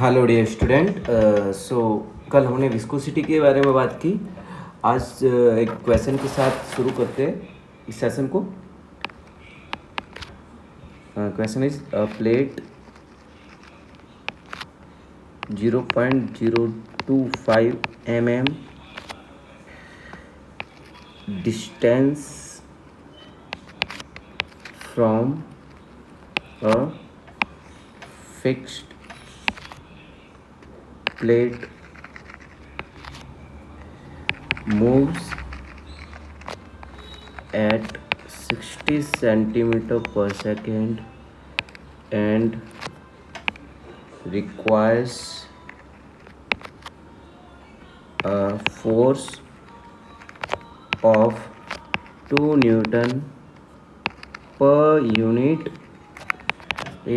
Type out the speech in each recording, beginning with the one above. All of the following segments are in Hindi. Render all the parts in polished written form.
Hello dear student. सो कल हमने विस्कोसिटी के बारे में बात की। आज एक क्वेश्चन के साथ शुरू करते हैं इस सेशन को। Question is plate 0.025 mm distance from a fixed plate moves at 60 centimeter per second and requires a force of 2 Newton per unit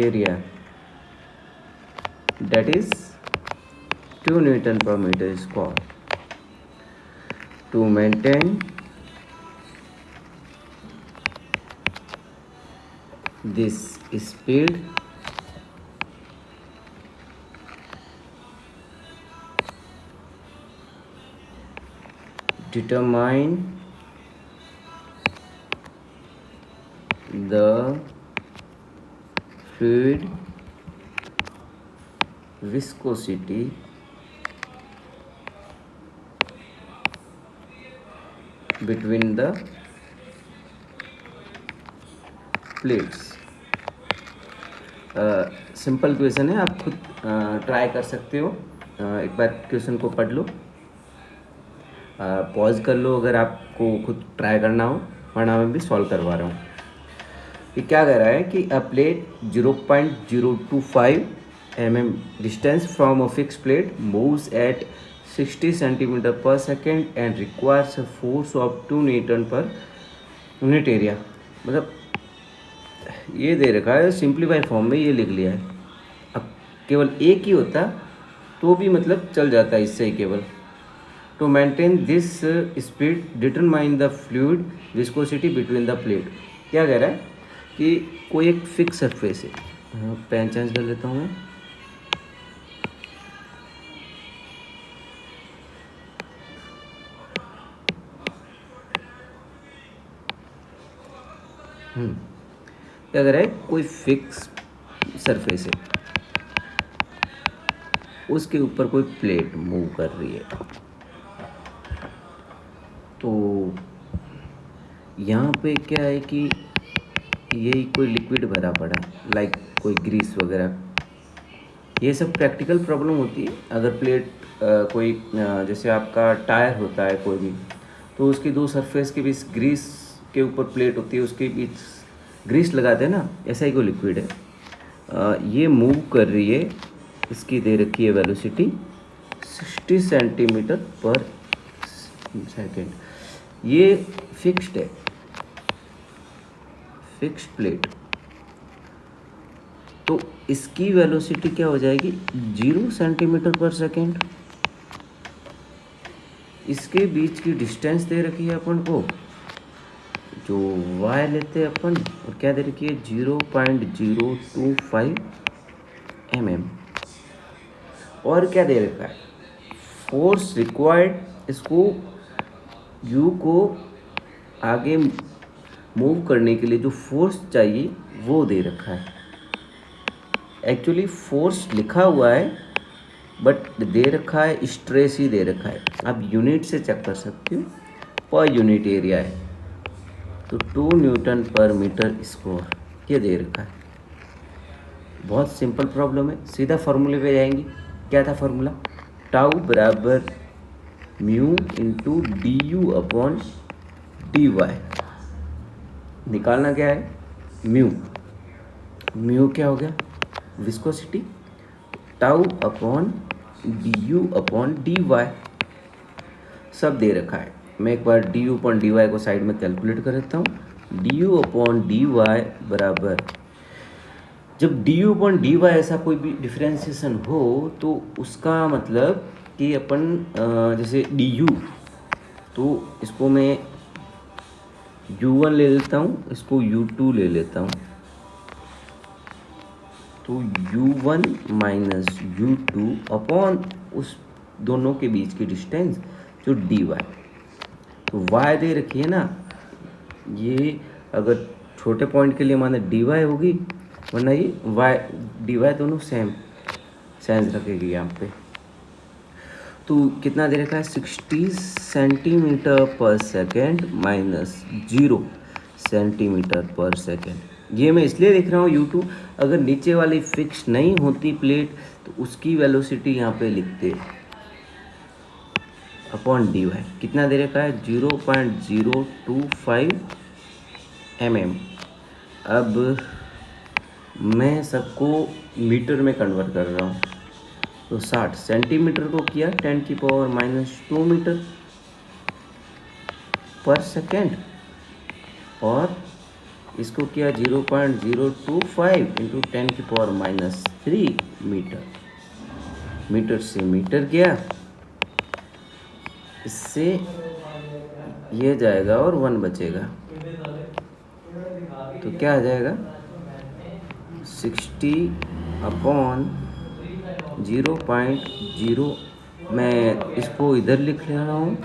area, that is 2 Newton per meter square. To maintain this speed, determine the fluid viscosity between the plates. Simple question है, आप खुद ट्राई कर सकते हो। एक बार क्वेश्चन को पढ़ लो, पॉज कर लो अगर आपको खुद ट्राई करना हो, वरना मैं भी सॉल्व करवा रहा हूँ। ये क्या कह रहा है कि a plate 0.025 mm distance from a fix plate moves at 60 centimetre per second and requires a force of 2 newton per unit area. मतलब ये दे रखा है, सिंप्लीफाई फॉर्म में ये लिख लिया है। अब केवल एक ही होता तो भी मतलब चल जाता है इससे ही केवल। To maintain this speed determine the fluid viscosity between the plate. क्या कह रहा है कि कोई एक फिक्स सरफेस है, पेन चेंज कर लेता हूँ मैं। क्या कह रहा है, कोई फिक्स सरफेस है, उसके ऊपर कोई प्लेट मूव कर रही है। तो यहाँ पे क्या है कि यही कोई लिक्विड भरा पड़ा है, लाइक कोई ग्रीस वगैरह। ये सब प्रैक्टिकल प्रॉब्लम होती है अगर प्लेट कोई जैसे आपका टायर होता है कोई भी, तो उसकी दो सरफेस के बीच ग्रीस के ऊपर प्लेट होती है, उसके बीच ग्रीस लगाते हैं ना, ऐसा ही कोई लिक्विड है। ये मूव कर रही है, इसकी दे रखी है वेलोसिटी 60 सेंटीमीटर पर सेकेंड। ये फिक्स्ड है, फिक्स्ड प्लेट, तो इसकी वेलोसिटी क्या हो जाएगी 0 सेंटीमीटर पर सेकेंड। इसके बीच की डिस्टेंस दे रखी है अपन को, जो y लेते हैं अपन, और क्या दे रखी है 0.025 mm। और क्या दे रखा है, फोर्स रिक्वायर्ड, इसको u को आगे मूव करने के लिए जो फोर्स चाहिए वो दे रखा है। एक्चुअली फोर्स लिखा हुआ है बट दे रखा है स्ट्रेस ही दे रखा है। आप यूनिट से चेक कर सकते हो, पर यूनिट एरिया है, तो 2 न्यूटन पर मीटर स्क्वायर ये दे रखा है। बहुत सिंपल प्रॉब्लम है, सीधा फार्मूले पे जाएंगे। क्या था फार्मूला, टाउ बराबर mu into d u upon d y. निकालना क्या है, म्यू। म्यू क्या हो गया, viscosity, tau upon d u upon d y, सब दे रखा है। मैं एक बार d u upon d y को साइड में कैलकुलेट कर देता हूँ। D u upon d y बराबर, जब d u upon d y ऐसा कोई भी डिफ्रेंसिएशन हो तो उसका मतलब कि अपन जैसे डी यू, तो इसको मैं U1 ले लेता हूँ, इसको U2 ले लेता हूँ। तो U1 माइनस U2 अपॉन उस दोनों के बीच की डिस्टेंस जो dy। तो y दे रखी है ना, ये अगर छोटे पॉइंट के लिए माने dy होगी, वरना ये y dy दोनों सेम साइज रखेगी यहाँ पे। तो कितना दे रखा है 60 centimetre per second minus 0 centimetre per second. ये मैं इसलिए लिख रहा हूँ U2, अगर नीचे वाली फिक्स नहीं होती प्लेट तो उसकी वेलोसिटी यहाँ पे लिखते अपॉन dy। कितना दे रखा है 0.025 mm। अब मैं सबको मीटर में कन्वर्ट कर रहा हूँ, तो 60 सेंटीमीटर को किया 10⁻⁻² मीटर पर सेकेंड, और इसको किया 0.025 इंटू 10⁻³ मीटर। मीटर से मीटर गया, इससे ये जाएगा और 1 बचेगा, तो क्या आ जाएगा 60/0.0। मैं इसको इधर लिख ले रहा हूँ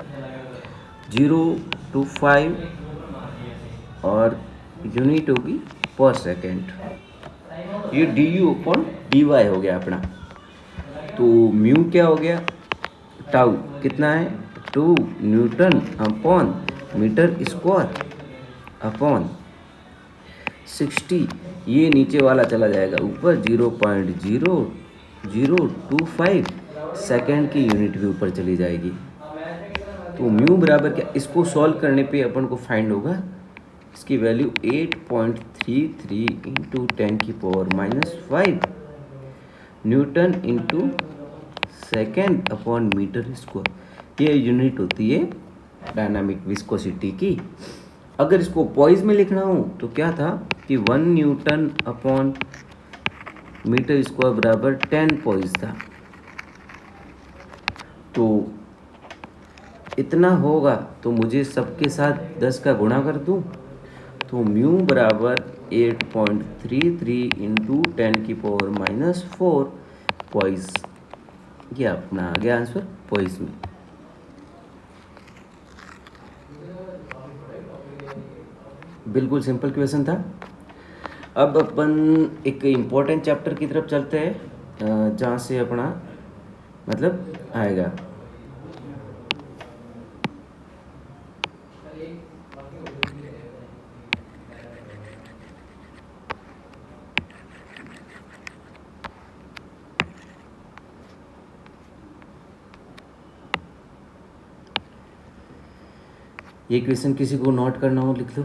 025 और यूनिट होगी पर सेकेंड। ये du/dy हो गया अपना। तो म्यू क्या हो गया, टाउ कितना है 2 newton upon metre square upon 60। ये नीचे वाला चला जाएगा ऊपर, 0.0025 सेकेंड की यूनिट भी ऊपर चली जाएगी। तो म्यू बराबर क्या, इसको सॉल्व करने पे अपन को फाइंड होगा इसकी value 8.33 into 10⁻⁻5 newton into second upon metre square. ये यूनिट होती है डायनामिक विस्कोसिटी की। अगर इसको पॉइज में लिखना हो तो क्या था कि 1 न्यूटन अपॉन मीटर स्क्वायर बराबर 10 पॉइज था। तो इतना होगा तो मुझे सबके साथ 10 का गुणा कर दूं, तो म्यू बराबर 8.33 इंटू 10⁻⁻4 पॉइज। ये अपना आ गया आंसर पॉइज में। बिल्कुल सिंपल क्वेश्चन था। अब अपन एक इम्पोर्टेंट चैप्टर की तरफ चलते हैं जहाँ से अपना मतलब आएगा। ये क्वेश्चन किसी को नोट करना हो लिख लो,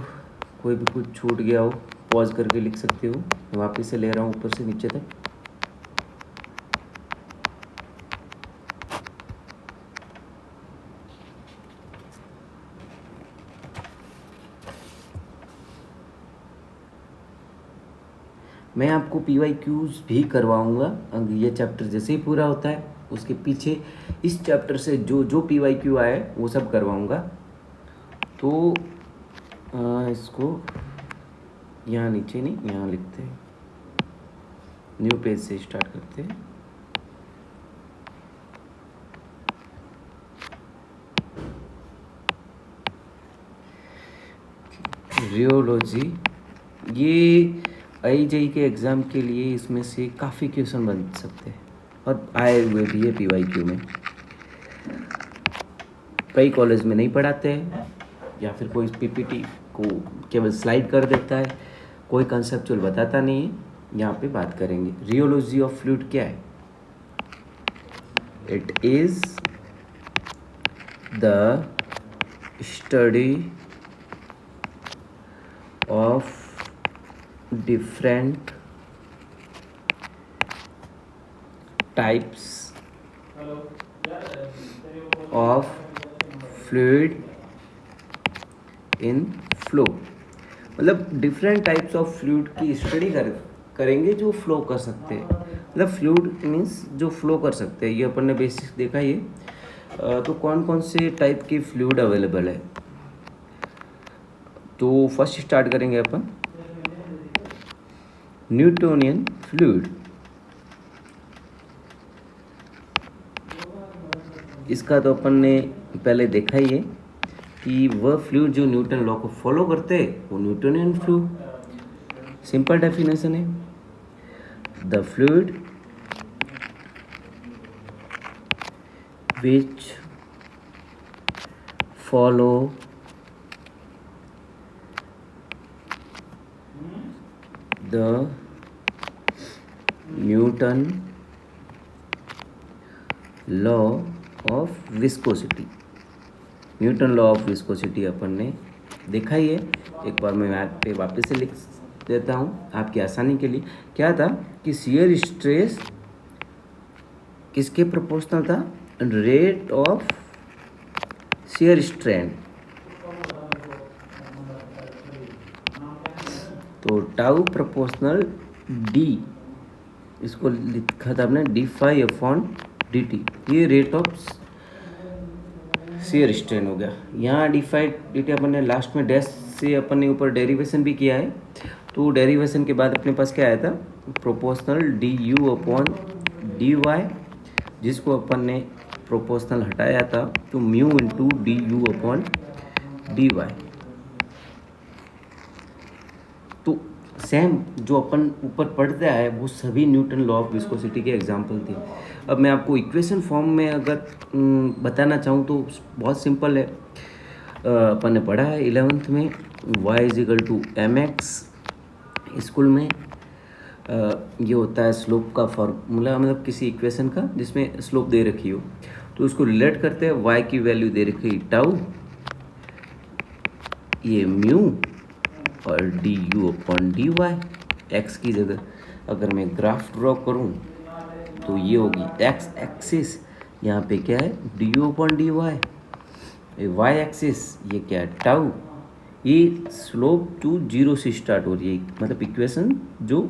कोई भी कुछ छूट गया हो पॉज करके लिख सकते हो। वापस से ले रहा हूँ ऊपर से नीचे तक। मैं आपको PYQs भी करवाऊँगा, ये चैप्टर जैसे ही पूरा होता है उसके पीछे इस चैप्टर से जो जो PYQ आए वो सब करवाऊँगा। तो इसको यहाँ नीचे नहीं, यहाँ लिखते हैं, न्यू पेज से स्टार्ट करते हैं। रियोलॉजी, ये IJE के एग्ज़ाम के लिए इसमें से काफ़ी क्वेश्चन बन सकते हैं और आए हुए भी है PYQ में। कई कॉलेज में नहीं पढ़ाते हैं या फिर कोई PPT को केवल स्लाइड कर देता है, कोई कंसेप्चुअल बताता नहीं है। यहाँ पे बात करेंगे रियोलॉजी ऑफ फ्लूइड क्या है। It is the study of different types of fluid in flow। मतलब डिफरेंट टाइप्स ऑफ फ्लूइड की स्टडी करेंगे जो फ्लो कर सकते हैं। मतलब फ्लूइड मीन्स जो फ्लो कर सकते हैं। ये अपन ने बेसिक देखा ये। तो कौन कौन से टाइप की फ्लूइड अवेलेबल है, तो फर्स्ट स्टार्ट करेंगे अपन न्यूटोनियन फ्लूइड। इसका तो अपन ने पहले देखा ही है कि वह फ्लूइड जो न्यूटन लॉ को फॉलो करते हैं वो न्यूटोनियन फ्लूइड। सिंपल डेफिनेशन है, the fluid which follow the Newton law of viscosity. Newton law of viscosity अपन ने देखा ही है, एक बार मैं यहाँ पे वापस से लिख देता हूँ आपकी आसानी के लिए। क्या था कि शियर स्ट्रेस किसके प्रोपोर्शनल था, रेट ऑफ शियर स्ट्रेन। तो टाउ प्रोपोर्शनल डी, इसको लिखा था आपने d phi upon d t, ये रेट ऑफ शियर स्ट्रेन हो गया। यहाँ डी फाई डी टी अपन ने लास्ट में डैश से अपन ने ऊपर डेरिवेशन भी किया है। तो डेरिवेशन के बाद अपने पास क्या आया था, proportional d u upon d y, जिसको अपन ने प्रोपोर्शनल हटाया था तो mu into d u upon d y. तो सेम जो अपन ऊपर पढ़ते आए वो सभी न्यूटन लॉ ऑफ विस्कोसिटी के एग्जाम्पल थे। अब मैं आपको इक्वेशन फॉर्म में अगर बताना चाहूँ तो बहुत सिंपल है। अपन ने पढ़ा है 11th में y is equal to m x. School में ये होता है स्लोप का फॉर्मूला, मतलब किसी इक्वेशन का जिसमें स्लोप दे रखी हो तो उसको रिलेट करते हैं। y की वैल्यू दे रखी टाउ, ये म्यू और d u upon d y. X की जगह अगर मैं ग्राफ ड्रॉ करूँ तो ये होगी एक्स एक्सिस, यहाँ पे क्या है d u upon d y. Y axis ये क्या है टाउ, ये स्लोप टू जीरो से स्टार्ट हो रही है, मतलब इक्वेशन जो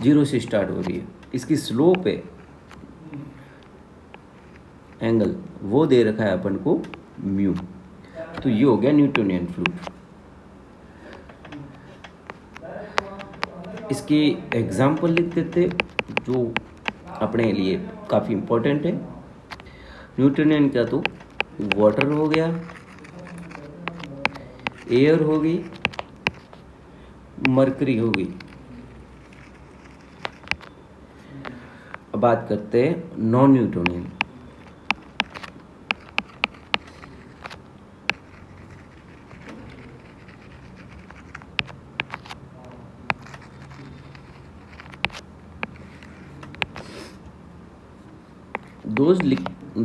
जीरो से स्टार्ट हो रही है, इसकी स्लोप है एंगल वो दे रखा है अपन को म्यू। तो ये हो गया न्यूटोनियन फ्लूइड। इसके एग्जाम्पल लिख देते जो अपने लिए काफ़ी इम्पोर्टेंट है। न्यूटोनियन का तो वाटर हो गया, एयर हो गई, मरकरी हो गई। अब बात करते हैं non Newtonian.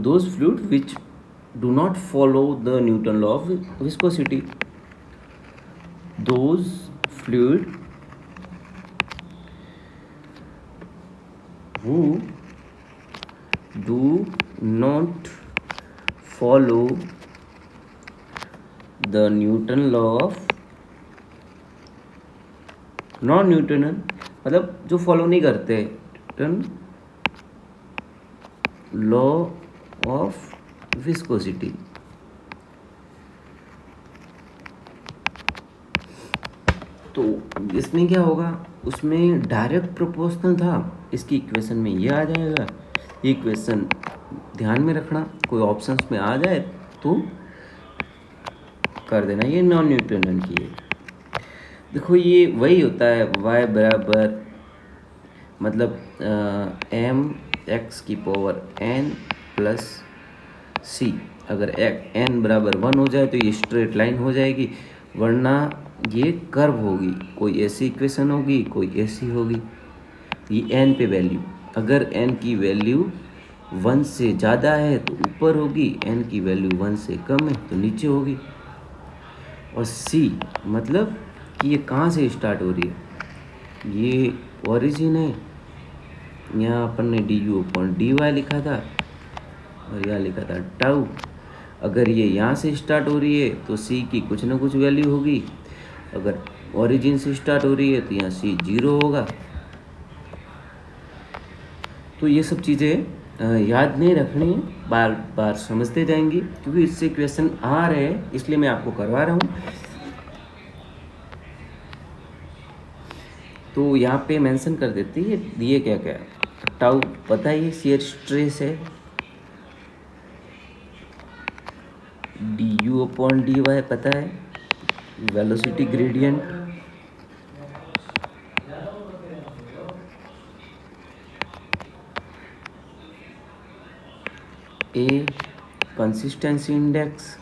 those fluid which do not follow the Newton law of viscosity, those fluid who do not follow the Newton law of non Newtonian, मतलब जो फॉलो नहीं करते न्यूटन लॉ ऑफ विस्कोसिटी। तो इसमें क्या होगा, उसमें डायरेक्ट प्रोपोर्शनल था, इसकी इक्वेशन में ये आ जाएगा। ये इक्वेशन ध्यान में रखना, कोई ऑप्शंस में आ जाए तो कर देना। ये नॉन न्यूटोनियन की है। देखो ये वही होता है y बराबर मतलब एम एक्स की पावर n प्लस सी। अगर n बराबर 1 हो जाए तो ये स्ट्रेट लाइन हो जाएगी, वरना ये कर्व होगी। कोई ऐसी इक्वेशन होगी, कोई ऐसी होगी। ये n पे वैल्यू, अगर n की वैल्यू 1 से ज़्यादा है तो ऊपर होगी, n की वैल्यू 1 से कम है तो नीचे होगी। और c मतलब कि ये कहाँ से स्टार्ट हो रही है, ये ओरिजिन है। यहाँ अपन ने d u upon d y लिखा था और यहाँ लिखा था टाउ। अगर ये यहाँ से स्टार्ट हो रही है तो सी की कुछ ना कुछ वैल्यू होगी। अगर ओरिजिन से स्टार्ट हो रही है तो यहाँ सी 0 होगा। तो ये सब चीज़ें याद नहीं रखनी, बार बार समझते जाएंगी, क्योंकि इससे क्वेश्चन आ रहे हैं इसलिए मैं आपको करवा रहा हूँ। तो यहाँ पे मेंशन कर देते हैं ये क्या क्या है। टाउ पता ही शियर स्ट्रेस है, d u upon d y पता है, velocity gradient, a consistency index,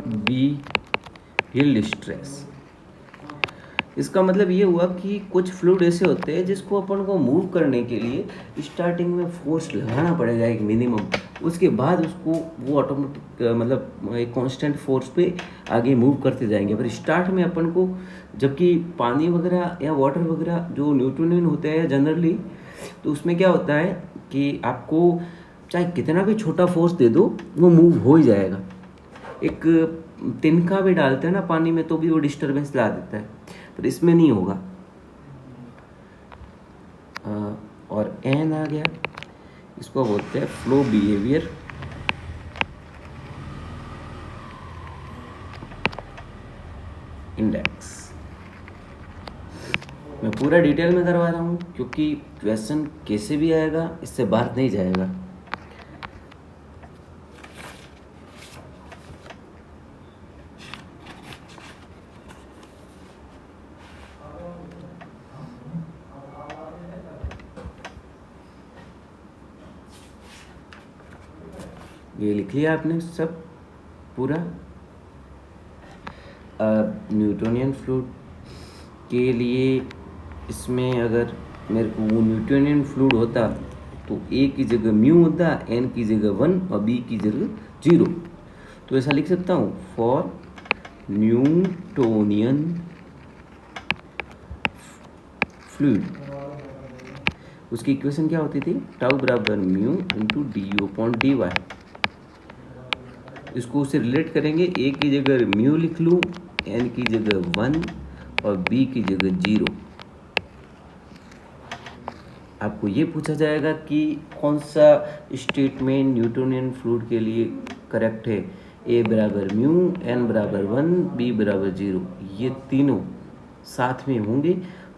b yield stress. इसका मतलब ये हुआ कि कुछ फ्लूइड ऐसे होते हैं जिसको अपन को मूव करने के लिए स्टार्टिंग में फोर्स लगाना पड़ेगा एक मिनिमम, उसके बाद उसको वो ऑटोमेटिक मतलब एक कांस्टेंट फोर्स पे आगे मूव करते जाएंगे। पर स्टार्ट में अपन को, जबकि पानी वगैरह या वाटर वगैरह जो न्यूटोनियन होते हैं जनरली, तो उसमें क्या होता है कि आपको चाहे कितना भी छोटा फोर्स दे दो वो मूव हो ही जाएगा। एक तिनका भी डालते हैं ना पानी में तो भी वो डिस्टर्बेंस ला देता है, पर इसमें नहीं होगा। और एन आ गया, इसको बोलते हैं फ्लो बिहेवियर इंडेक्स। मैं पूरा डिटेल में करवा रहा हूँ क्योंकि क्वेश्चन कैसे भी आएगा इससे बाहर नहीं जाएगा। ये लिख लिया आपने सब पूरा। न्यूटोनियन फ्लूइड के लिए इसमें अगर मेरे को वो न्यूटोनियन फ्लूइड होता तो ए की जगह म्यू होता, एन की जगह 1 और बी की जगह 0। तो ऐसा लिख सकता हूँ, फॉर न्यूटोनियन फ्लूइड उसकी इक्वेशन क्या होती थी, टाउ बराबर mu into d u upon d y. इसको उससे रिलेट करेंगे, ए की जगह म्यू लिख लूँ, एन की जगह 1 और बी की जगह 0। आपको ये पूछा जाएगा कि कौन सा स्टेटमेंट न्यूटोनियन फ्लूइड के लिए करेक्ट है, ए बराबर म्यू, एन बराबर 1, बी बराबर 0। ये तीनों साथ में होंगे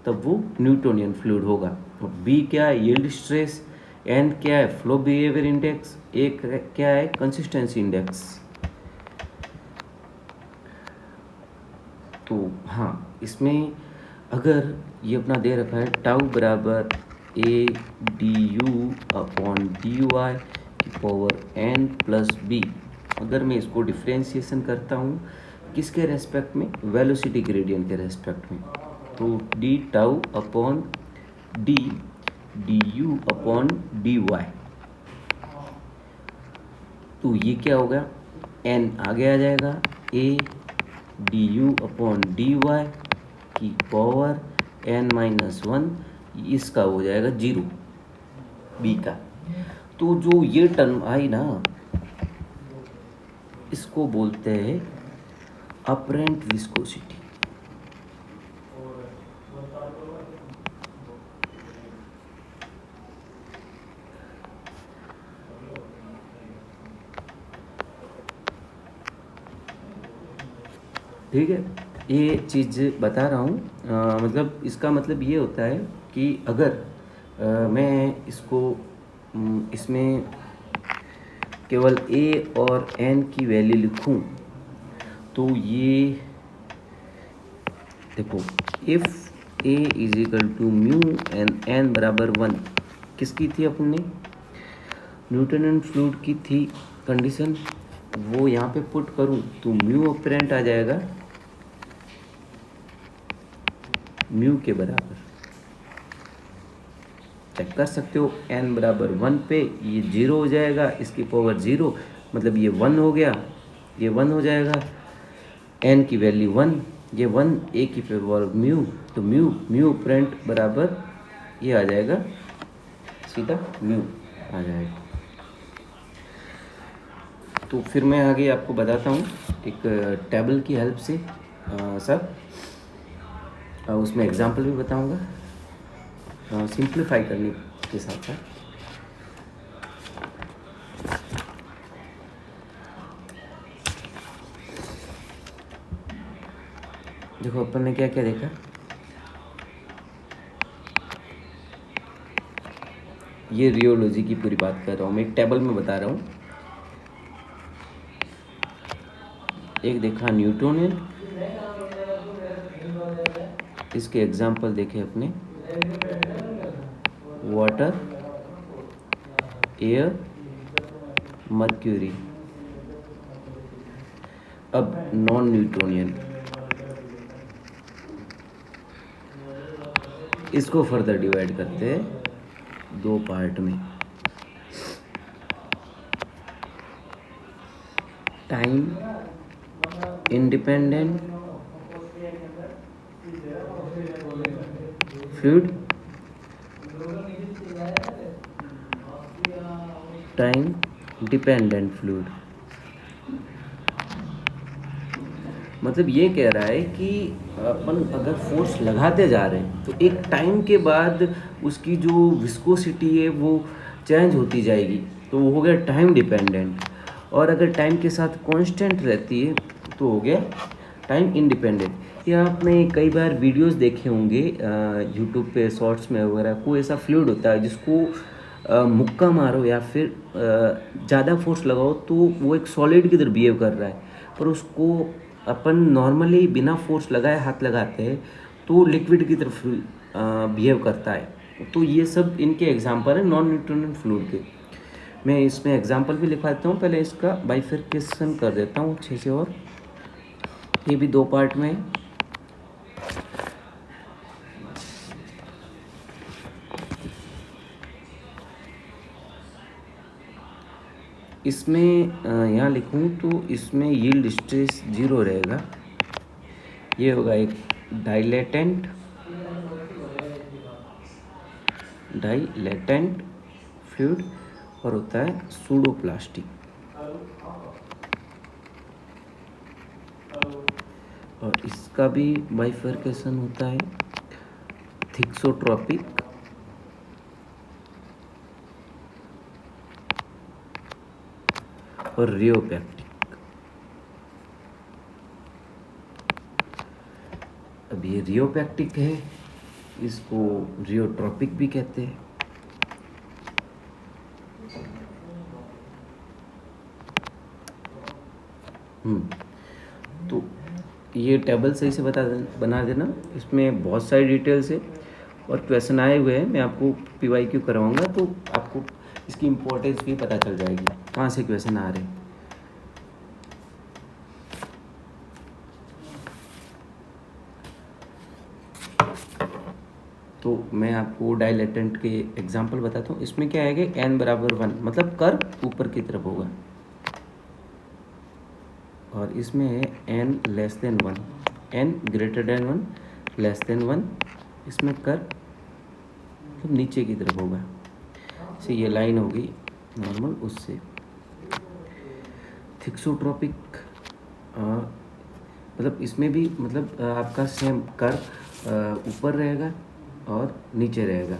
तब वो न्यूटोनियन फ्लूइड होगा। और बी क्या है, यील्ड स्ट्रेस, एन क्या है, फ्लो बिहेवियर इंडेक्स, ए क्या है, कंसिस्टेंसी इंडेक्स। तो हाँ, इसमें अगर ये अपना दे रखा है टाउ बराबर a d u upon d u i की पावर एन प्लस बी, अगर मैं इसको डिफ्रेंशिएशन करता हूँ किसके रेस्पेक्ट में, वेलोसिटी ग्रेडियंट के रेस्पेक्ट में, तो d tau upon d d u upon d y. तो ये क्या होगा, एन आगे आ जाएगा, a d u upon d y की पावर एन माइनस 1, इसका हो जाएगा 0 बी का। तो जो ये टर्म आई ना, इसको बोलते हैं अपरेंट विस्कोसिटी। ठीक है, ये चीज़ बता रहा हूँ, मतलब इसका मतलब ये होता है कि अगर मैं इसको इसमें केवल ए और एन की वैल्यू लिखूं तो ये देखो, if a is equal to mu and n बराबर 1, किसकी थी अपने न्यूटोनियन फ्लूइड की थी कंडीशन, वो यहाँ पे पुट करूँ तो म्यू अपरेंट आ जाएगा म्यू के बराबर। चेक कर सकते हो, n बराबर 1 पे ये 0 हो जाएगा, इसकी पावर 0 मतलब ये 1 हो गया, ये 1 हो जाएगा, n की वैल्यू 1, ये 1, a की पावर म्यू, तो म्यू म्यू अपरेंट बराबर ये आ जाएगा, सीधा म्यू आ जाएगा। तो फिर मैं आगे आपको बताता हूँ एक टेबल की हेल्प से सब, उसमें एग्जांपल भी बताऊँगा सिंप्लीफाई करने के साथ साथ। देखो अपन ने क्या क्या देखा, ये रियोलॉजी की पूरी बात कर रहा हूँ मैं, एक टेबल में बता रहा हूँ। एक देखा न्यूटोनियन, इसके एग्जाम्पल देखे अपने, वाटर, एयर, मर्क्यूरी। अब नॉन न्यूटोनियन, इसको फर्दर डिवाइड करते हैं दो पार्ट में, time independent fluid, time dependent fluid. मतलब ये कह रहा है कि अपन अगर फोर्स लगाते जा रहे हैं तो एक टाइम के बाद उसकी जो विस्कोसिटी है वो चेंज होती जाएगी, तो वो हो गया टाइम डिपेंडेंट। और अगर टाइम के साथ कांस्टेंट रहती है तो हो गया टाइम इंडिपेंडेंट। या आपने कई बार वीडियोस देखे होंगे यूट्यूब पे शॉर्ट्स में वगैरह, कोई ऐसा फ्लूइड होता है जिसको मुक्का मारो या फिर ज़्यादा फोर्स लगाओ तो वो एक सॉलिड की तरह बिहेव कर रहा है, पर उसको अपन नॉर्मली बिना फोर्स लगाए हाथ लगाते हैं तो लिक्विड की तरफ बिहेव करता है। तो ये सब इनके एग्जांपल है नॉन न्यूटोनियन फ्लूइड के। मैं इसमें एग्जांपल भी लिखा देता हूँ, पहले इसका बाइफरकेशन कर देता हूँ अच्छे से। और ये भी दो पार्ट में है। इसमें यहाँ लिखूँ तो इसमें यील्ड स्ट्रेस 0 रहेगा। ये होगा एक डाइलेटेंट फ्लूइड और होता है सूडोप्लास्टिक। और इसका भी बाइफरकेशन होता है थिक्सोट्रॉपिक और रियोपैक्टिक। अब ये रियोपैक्टिक है, इसको रियोट्रॉपिक भी कहते हैं। तो ये टेबल सही से बना देना, इसमें बहुत सारी डिटेल्स है और क्वेश्चन आए हुए हैं। मैं आपको PYQ करवाऊँगा तो आपको इसकी इम्पोर्टेंस भी पता चल जाएगी, कहाँ से क्वेश्चन आ रहे हैं। तो मैं आपको डाइलेटेंट के एग्जांपल बताता हूँ। इसमें क्या आएगा, n बराबर 1, मतलब कर्व ऊपर की तरफ होगा। और इसमें है n less than 1, n greater then 1 less than 1, इसमें कर्व मतलब नीचे की तरफ होगा। से ये लाइन होगी नॉर्मल उससे। थिक्सोट्रॉपिक मतलब इसमें भी मतलब आपका सेम कर्व ऊपर रहेगा और नीचे रहेगा।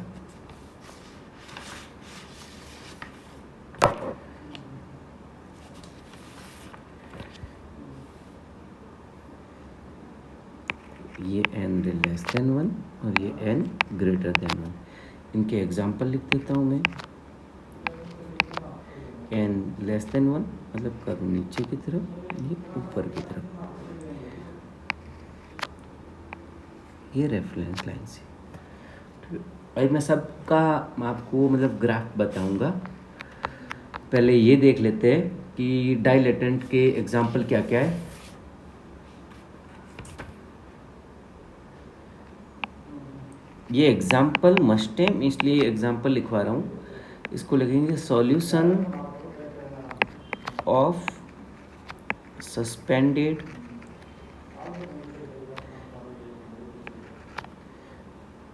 ये n लेस देन 1 और ये n ग्रेटर देन 1। इनके एग्जांपल लिख देता हूँ मैं। n लेस देन 1 मतलब कर्व नीचे की तरफ, ये ऊपर की तरफ। ये रेफरेंस लाइन से। भाई मैं सबका आपको मतलब ग्राफ बताऊंगा। पहले ये देख लेते हैं कि डाइलेटेंट के एग्जांपल क्या क्या है। ये एग्जाम्पल मस्ट है, इसलिए एग्जाम्पल लिखवा रहा हूँ। इसको लिखेंगे सॉल्यूशन ऑफ सस्पेंडेड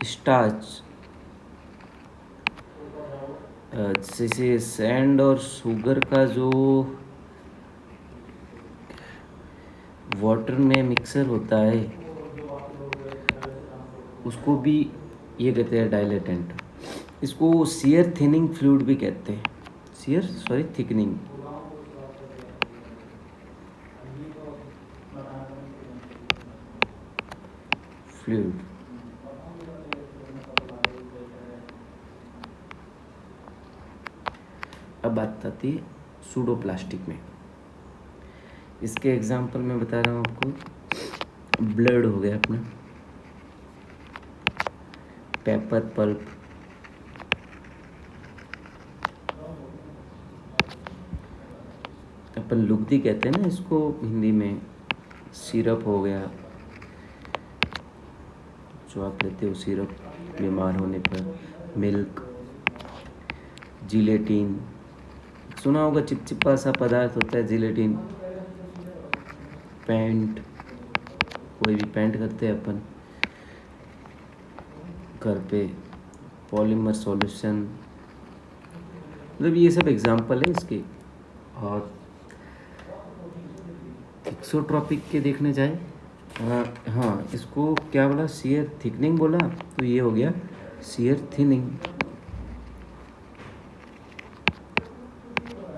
स्टार्च, जैसे सैंड और शुगर का जो वाटर में मिक्सर होता है उसको भी ये कहते हैं डाइलेटेंट। इसको शियर थिनिंग फ्लूइड भी कहते हैं, थिकनिंग फ्लूइड। अब बात आती है सूडोप्लास्टिक में। इसके एग्जांपल मैं बता रहा हूँ आपको। ब्लड हो गया अपना, पेपर पल्प, अपन लुगदी कहते हैं ना इसको हिंदी में। सिरप हो गया, जो आप लेते हो सिरप बीमार होने पर। मिल्क, जिलेटिन, सुना होगा, चिपचिपा सा पदार्थ होता है जिलेटिन। पेंट, कोई भी पेंट करते हैं अपन घर पे। पॉलीमर सॉल्यूशन, मतलब ये सब एग्जांपल है इसके। और एक्सोट्रॉपिक के देखने जाए, हाँ इसको क्या बोला, शियर थिकनिंग बोला, तो ये हो गया शियर थिनिंग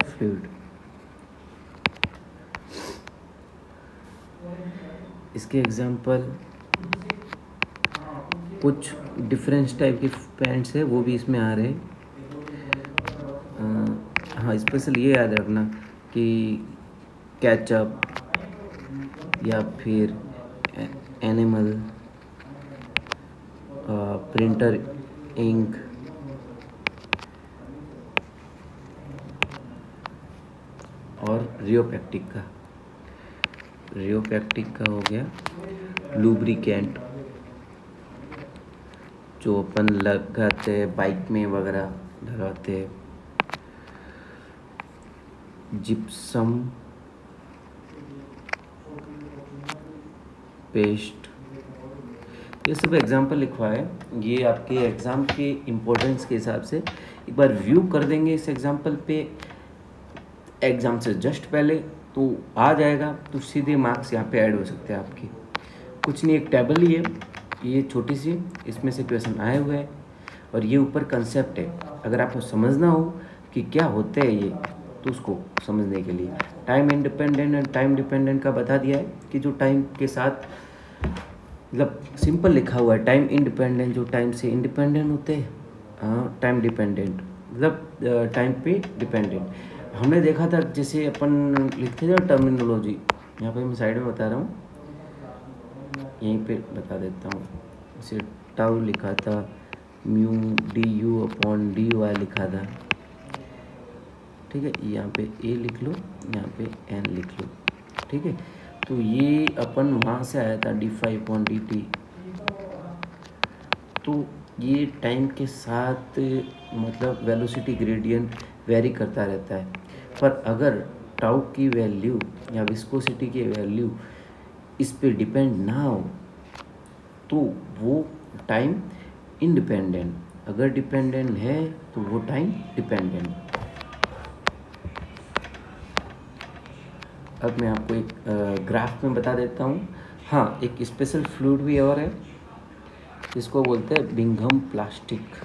फ्लूइड। इसके एग्जांपल कुछ डिफरेंस टाइप के पैंट्स है वो भी इसमें आ रहे हैं। हाँ स्पेशल ये याद रखना कि केचप या फिर एनिमल, प्रिंटर इंक, और रियोपैक्टिक का हो गया लुब्रिकेंट, जो अपन लगाते हैं बाइक में वगैरह लगाते हैं। जिप्सम पेस्ट, ये सब एग्जाम्पल लिखवा है। ये आपके एग्ज़ाम के इम्पोर्टेंस के हिसाब से एक बार व्यू कर देंगे इस एग्जाम्पल पे एग्ज़ाम से जस्ट पहले, तो आ जाएगा, तो सीधे मार्क्स यहाँ पे ऐड हो सकते हैं आपके। कुछ नहीं, एक टेबल ही है ये छोटी सी, इसमें से क्वेश्चन आए हुए हैं और ये ऊपर कंसेप्ट है। अगर आपको समझना हो कि क्या होते हैं ये, तो उसको समझने के लिए time independent and time dependent का बता दिया है कि जो टाइम के साथ, मतलब सिंपल लिखा हुआ है, टाइम इंडिपेंडेंट जो टाइम से इंडिपेंडेंट होते हैं, हाँ टाइम डिपेंडेंट मतलब टाइम पे डिपेंडेंट। हमने देखा था जैसे अपन लिखते थे टर्मिनोलॉजी, यहाँ पे मैं साइड में बता रहा हूँ, यहीं पे बता देता हूँ। जैसे टाउ लिखा था, mu d u upon d y लिखा था, ठीक है। यहाँ पे ए लिख लो, यहाँ पे एन लिख लो, ठीक है। तो ये अपन वहाँ से आया था D five upon d T. तो ये टाइम के साथ मतलब वेलोसिटी ग्रेडियंट वेरी करता रहता है, पर अगर टाउ की वैल्यू या विस्कोसिटी की वैल्यू इस पे डिपेंड ना हो तो वो टाइम इंडिपेंडेंट, अगर डिपेंडेंट है तो वो टाइम डिपेंडेंट। अब मैं आपको एक ग्राफ में बता देता हूँ। हाँ एक स्पेशल फ्लूइड भी और है जिसको बोलते हैं बिंघम प्लास्टिक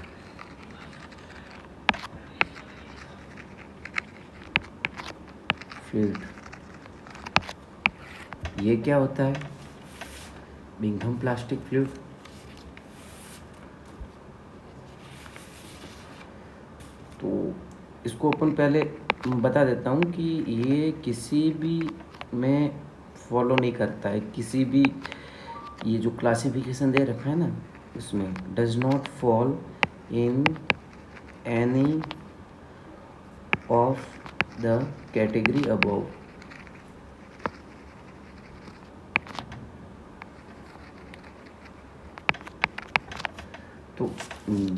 फ्लूइड। ये क्या होता है बिंघम प्लास्टिक फ्लूइड? तो इसको अपन पहले बता देता हूँ कि ये किसी भी में फॉलो नहीं करता है, किसी भी, ये जो क्लासिफिकेशन दे रखा है ना इसमें does not fall in any of the category above. तो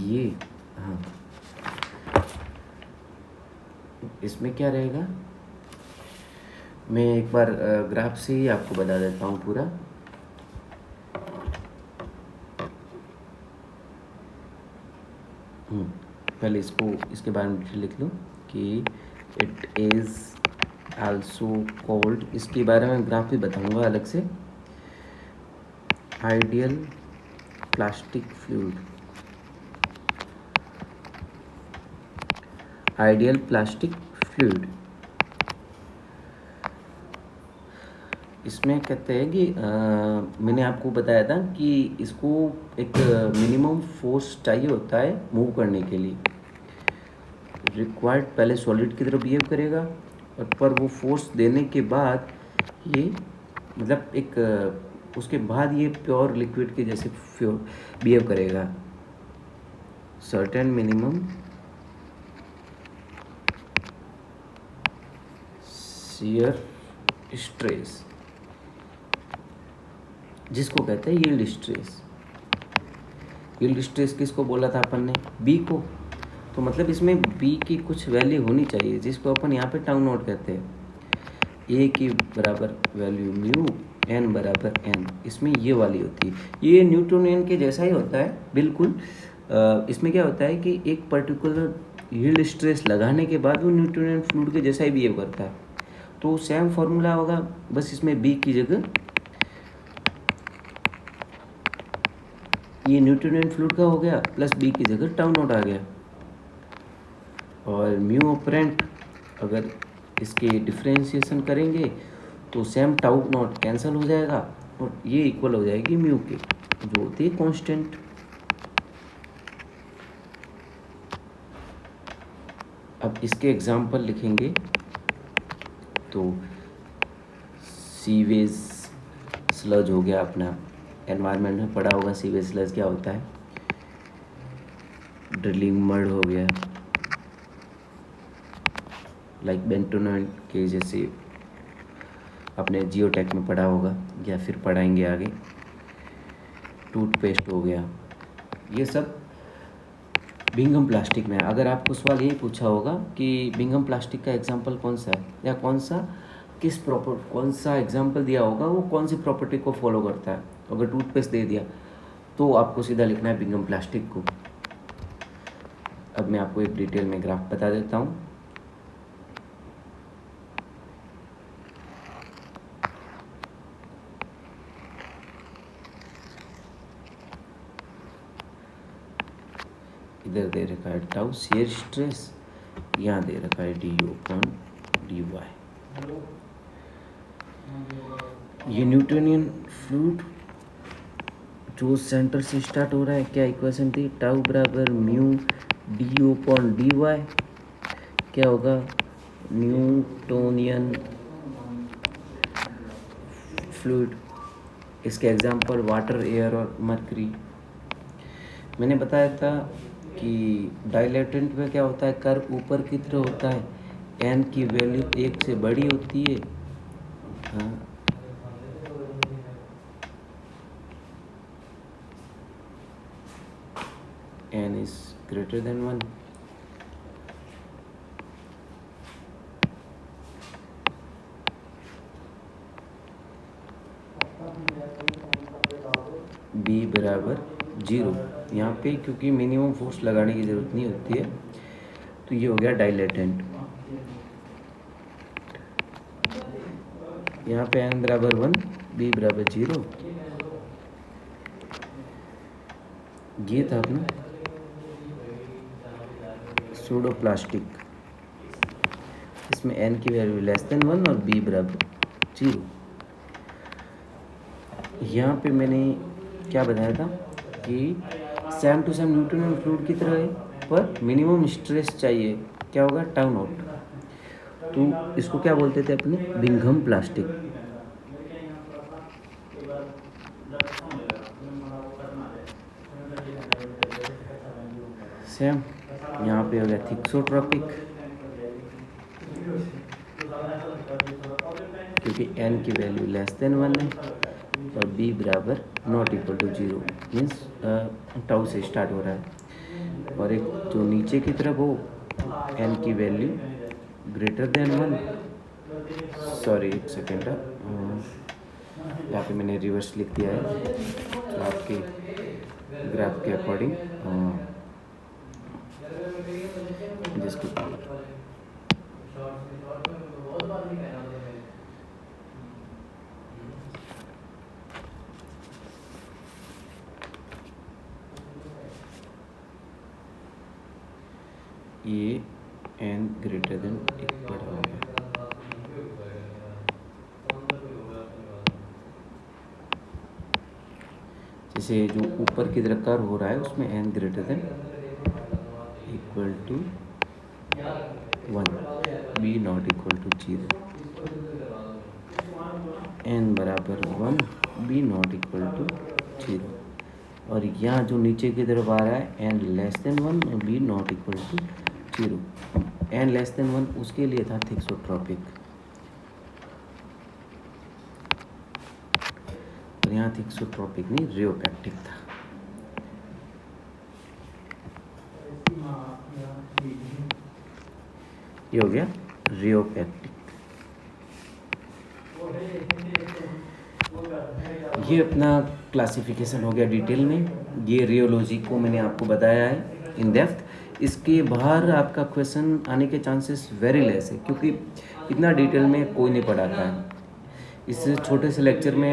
ये, हाँ इसमें क्या रहेगा, मैं एक बार ग्राफ से ही आपको बता देता हूँ पूरा। पहले इसको, इसके बारे में लिख लो कि इट इज़ आल्सो कॉल्ड, इसके बारे में ग्राफ भी बताऊँगा अलग से। Ideal plastic fluid, ideal plastic fluid, इसमें कहते हैं कि मैंने आपको बताया था कि इसको एक मिनिमम फोर्स चाहिए होता है मूव करने के लिए। रिक्वायर्ड पहले सॉलिड की तरफ बिहेव करेगा, और पर वो फोर्स देने के बाद ये मतलब एक उसके बाद ये प्योर लिक्विड के जैसे बिहेव करेगा। सर्टेन मिनिमम शियर स्ट्रेस, जिसको कहते हैं यील्ड स्ट्रेस। यील्ड स्ट्रेस किसको बोला था अपन ने? बी को। तो मतलब इसमें बी की कुछ वैल्यू होनी चाहिए, जिसको अपन यहाँ पे टाउ नॉट कहते हैं। ए की बराबर वैल्यू म्यू, एन बराबर एन, इसमें ये वाली होती है। ये न्यूटोनियन के जैसा ही होता है बिल्कुल। इसमें क्या होता है कि एक पर्टिकुलर यील्ड स्ट्रेस लगाने के बाद वो न्यूटोनियन फ्लूइड के जैसा ही बिहेव करता है। तो सेम फॉर्मूला होगा, बस इसमें बी की जगह ये न्यूटोनियन फ्लूइड का हो गया, प्लस बी की जगह टाउ नॉट आ गया। और म्यू ऑपरेंट अगर इसके डिफ्रेंशिएशन करेंगे तो सेम टाउ नॉट कैंसिल हो जाएगा, और ये इक्वल हो जाएगी म्यू के, जो होती है कांस्टेंट। अब इसके एग्जाम्पल लिखेंगे तो सीवेज स्लज हो गया अपना, एनवायरनमेंट में पढ़ा होगा सीवेज स्लज क्या होता है। ड्रिलिंग मड हो गया, लाइक बेंटोनाइट के जैसे अपने जियोटेक में पढ़ा होगा या फिर पढ़ाएंगे आगे। टूथपेस्ट हो गया, ये सब बिंघम प्लास्टिक में। अगर आपको सवाल यही पूछा होगा कि बिंघम प्लास्टिक का एग्जांपल कौन सा है, या कौन सा एग्जांपल दिया होगा वो कौन सी प्रॉपर्टी को फॉलो करता है, तो अगर टूथपेस्ट दे दिया तो आपको सीधा लिखना है बिंघम प्लास्टिक को। अब मैं आपको एक डिटेल में ग्राफ बता देता हूँ। इधर दे रखा है टाउ शियर स्ट्रेस, यहाँ दे रखा है du/dy। ये न्यूटोनियन फ्लूइड जो सेंटर से स्टार्ट हो रहा है, क्या इक्वेशन थी? टाउ बराबर म्यू du/dy, क्या होगा? Newtonian fluid. इसके एग्जांपल वाटर, एयर और मर्करी। मैंने बताया था कि डाइलेटेंट में क्या होता है, कर्व ऊपर की तरह होता है, एन की वैल्यू 1 से बड़ी होती है। हाँ, n is greater than 1। b बराबर 0, यहाँ पे क्योंकि मिनिमम फोर्स लगाने की ज़रूरत नहीं होती है, तो ये हो गया डाइलेटेंट। यहाँ पे n बराबर 1, b बराबर 0। ये था अपना सूडो प्लास्टिक, इसमें n की वैल्यू लेस देन 1 और b बराबर 0। यहाँ पे मैंने क्या बताया था कि same to same Newtonian fluid की तरह है, पर मिनिमम स्ट्रेस चाहिए, क्या होगा? Tau naught. तो इसको क्या बोलते थे अपने? Bingham plastic. सेम यहाँ पे हो गया थिक्सोट्रॉपिक, क्योंकि n की वैल्यू लेस देन 1 है, और b बराबर not equal to 0, means tau से स्टार्ट हो रहा है। और एक जो नीचे की तरफ हो, n की वैल्यू ग्रेटर देन 1। सॉरी, एक सेकेंड, यहाँ पे मैंने रिवर्स लिख दिया है, तो आपके ग्राफ के अकॉर्डिंग जिसको ये n ग्रेटर देन इक्वल होगा। जैसे जो ऊपर की तरफ कर्व हो रहा है उसमें n greater than equal to 1, b not equal to 0, n बराबर 1, b नॉट इक्वल टू 0। और यहाँ जो नीचे की तरफ आ रहा है n लेस देन 1 और b not equal to 0। n less than 1 उसके लिए था थिक्सोट्रॉपिक, और यहाँ थिक्सोट्रॉपिक नहीं रियोपैक्टिक था। ये हो गया रियोपैक्टिक। ये अपना क्लासिफिकेशन हो गया डिटेल में। ये रियोलॉजी को मैंने आपको बताया है इन डेप्थ। इसके बाहर आपका क्वेश्चन आने के चांसेस वेरी लेस है, क्योंकि इतना डिटेल में कोई नहीं पढ़ाता है। इस छोटे से लेक्चर में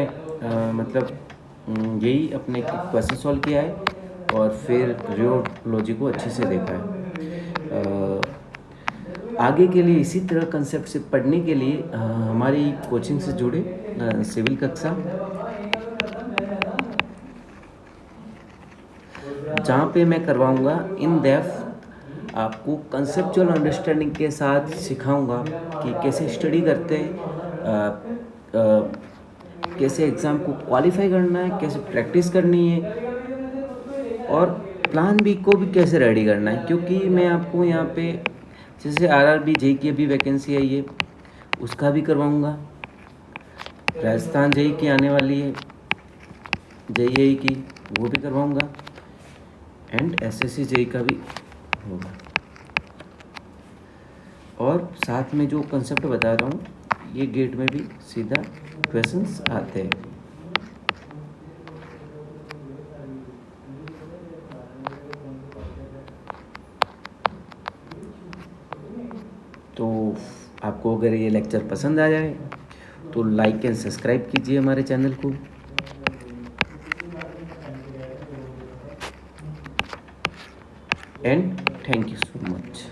यही अपने क्वेश्चन सॉल्व किया है और फिर रियोलॉजी को अच्छे से देखा है। आगे के लिए इसी तरह कंसेप्ट से पढ़ने के लिए हमारी कोचिंग से जुड़े, सिविल कक्षा, जहाँ पे मैं करवाऊँगा इन डेप्थ आपको कंसेप्चुअल अंडरस्टैंडिंग के साथ सिखाऊंगा कि कैसे स्टडी करते हैं, कैसे एग्ज़ाम को क्वालिफाई करना है, कैसे प्रैक्टिस करनी है, और प्लान बी को भी कैसे रेडी करना है। क्योंकि मैं आपको यहाँ पे जैसे आरआरबी जेई की अभी वैकेंसी आई है, उसका भी करवाऊँगा। राजस्थान जेई की आने वाली है, जेईई की, वो भी करवाऊँगा। एंड एसएससी जेई का भी होगा। और साथ में जो कंसेप्ट बता रहा हूँ, ये गेट में भी सीधा क्वेश्चंस आते हैं। तो आपको अगर ये लेक्चर पसंद आ जाए तो लाइक एंड सब्सक्राइब कीजिए हमारे चैनल को। And thank you so much.